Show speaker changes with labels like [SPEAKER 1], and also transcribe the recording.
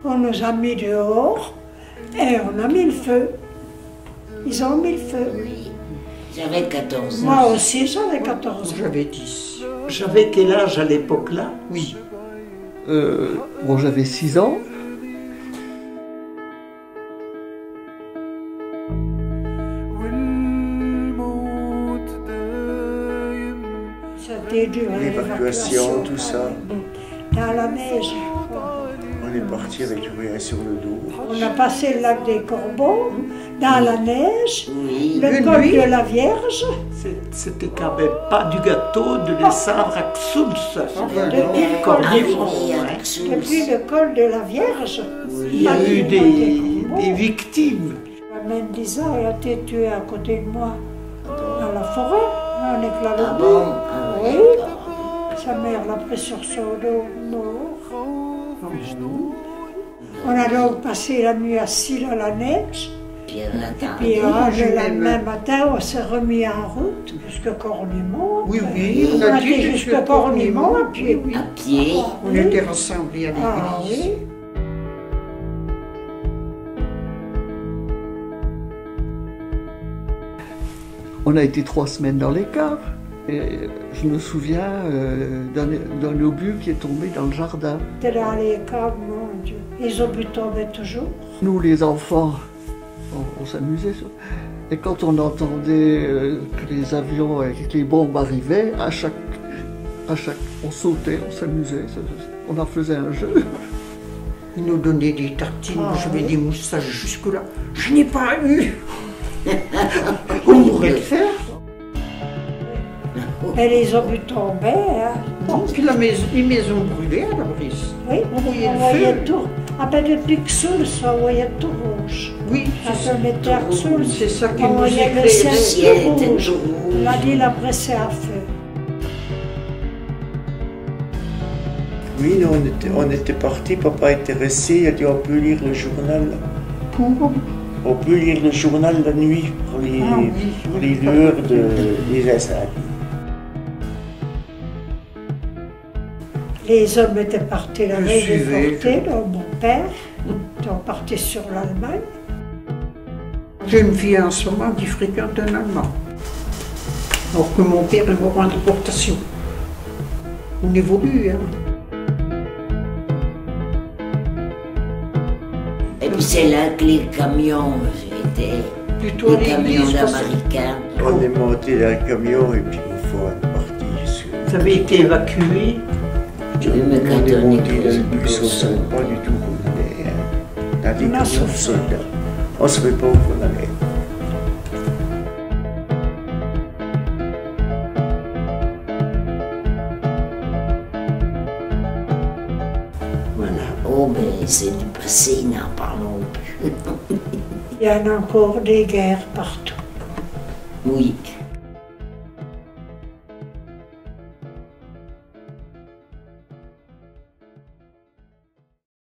[SPEAKER 1] On nous a mis dehors et on a mis le feu. Ils ont mis le feu.
[SPEAKER 2] Oui, j'avais 14 ans.
[SPEAKER 1] Moi aussi, j'avais 14 ans.
[SPEAKER 3] J'avais 10.
[SPEAKER 4] J'avais quel âge à l'époque-là?
[SPEAKER 3] Oui.
[SPEAKER 5] Bon, j'avais 6 ans.
[SPEAKER 1] C'était dur.
[SPEAKER 4] L'évacuation, tout ça.
[SPEAKER 1] Dans la neige.
[SPEAKER 4] On est parti avec rien sur le dos.
[SPEAKER 1] On a passé le lac des Corbeaux, dans la neige,
[SPEAKER 2] Oui.
[SPEAKER 1] le col de la Vierge.
[SPEAKER 4] C'était quand même pas du gâteau de descendre à Xouls.
[SPEAKER 1] Depuis le col
[SPEAKER 4] Comme ils
[SPEAKER 1] de-
[SPEAKER 4] font,
[SPEAKER 2] oui,
[SPEAKER 4] hein.
[SPEAKER 2] avec Souls.
[SPEAKER 1] Depuis le col de la Vierge.
[SPEAKER 4] Il y a eu des victimes.
[SPEAKER 1] Même Lisa a été tuée à côté de moi, dans la forêt, un éclat de
[SPEAKER 2] Ah
[SPEAKER 1] boue.
[SPEAKER 2] bon? Ah oui,
[SPEAKER 1] Oui.
[SPEAKER 2] d'accord.
[SPEAKER 1] Sa mère l'a pris sur son dos, mort. On a donc passé la nuit assis dans la neige.
[SPEAKER 2] Puis elle attend.
[SPEAKER 1] Puis
[SPEAKER 3] je
[SPEAKER 1] le
[SPEAKER 3] l'aime.
[SPEAKER 1] lendemain matin, on s'est remis en route jusqu'à Cornimont.
[SPEAKER 3] Oui, oui,
[SPEAKER 1] On a été jusqu'à Cornimont,
[SPEAKER 3] oui,
[SPEAKER 1] puis
[SPEAKER 3] oui.
[SPEAKER 2] À pied.
[SPEAKER 3] On était rassemblés à
[SPEAKER 1] Ah
[SPEAKER 3] l'église.
[SPEAKER 1] oui.
[SPEAKER 5] On a été 3 semaines dans les caves. Et je me souviens d'un obus qui est tombé dans le jardin.
[SPEAKER 1] C'était dans les caves, mon Dieu. Les obus tombaient toujours.
[SPEAKER 5] Nous, les enfants, on s'amusait. Et quand on entendait que les avions avec les bombes arrivaient, à chaque, on sautait, on s'amusait. On en faisait un jeu.
[SPEAKER 3] Ils nous donnaient des tartines,
[SPEAKER 1] Ah,
[SPEAKER 3] j'avais
[SPEAKER 1] oui.
[SPEAKER 3] des moustaches jusque-là. Je n'ai pas eu. On pourrait le faire.
[SPEAKER 1] Et les obus tombaient. Hein.
[SPEAKER 3] Bon, puis les maisons brûlaient à la brise.
[SPEAKER 1] Oui,
[SPEAKER 3] On voyait
[SPEAKER 1] on
[SPEAKER 3] le
[SPEAKER 1] voyait
[SPEAKER 3] feu.
[SPEAKER 1] tout. Ah ben depuis que Souls, on voyait tout rouge.
[SPEAKER 3] Oui,
[SPEAKER 1] Quand
[SPEAKER 3] c'est ça.
[SPEAKER 1] on était à Souls,
[SPEAKER 3] C'est ça qui
[SPEAKER 1] on
[SPEAKER 3] nous
[SPEAKER 1] voyait le
[SPEAKER 3] éclairait.
[SPEAKER 1] ciel
[SPEAKER 2] ciel
[SPEAKER 1] tout
[SPEAKER 2] était
[SPEAKER 1] rouge.
[SPEAKER 2] tout rouge.
[SPEAKER 1] La ville a pressé à feu.
[SPEAKER 4] Oui, nous, on était partis, papa était resté, il a dit on peut lire le journal. On peut lire le journal la nuit pour les,
[SPEAKER 3] Ah oui.
[SPEAKER 4] pour les lueurs des incendies.
[SPEAKER 1] Les hommes étaient partis la
[SPEAKER 3] Je
[SPEAKER 1] veille
[SPEAKER 3] suivais,
[SPEAKER 1] déportés, donc mon père était parti sur l'Allemagne.
[SPEAKER 3] J'ai une fille en ce moment qui fréquente un Allemand. Alors que mon père est mort en déportation. On évolue, hein.
[SPEAKER 2] Et puis c'est là que les camions étaient.
[SPEAKER 3] Plutôt à
[SPEAKER 2] Les camions
[SPEAKER 3] l'église, parce que
[SPEAKER 2] d'Américains.
[SPEAKER 4] On est monté dans le camion et puis une fois on est parti sur...
[SPEAKER 6] Vous avez été évacué.
[SPEAKER 2] Oui, mais quand
[SPEAKER 4] On est
[SPEAKER 2] on
[SPEAKER 4] monté
[SPEAKER 2] est
[SPEAKER 4] dans le
[SPEAKER 2] posé
[SPEAKER 4] bus, on ne savait pas du tout où on allait. Hein. Dans des
[SPEAKER 1] On a
[SPEAKER 4] camions de
[SPEAKER 1] souffert.
[SPEAKER 4] soldats. On ne savait pas où on allait.
[SPEAKER 1] Voilà.
[SPEAKER 2] Oh, mais c'est du passé, n'en parlons plus.
[SPEAKER 1] Il y en a encore des guerres partout.
[SPEAKER 2] Oui.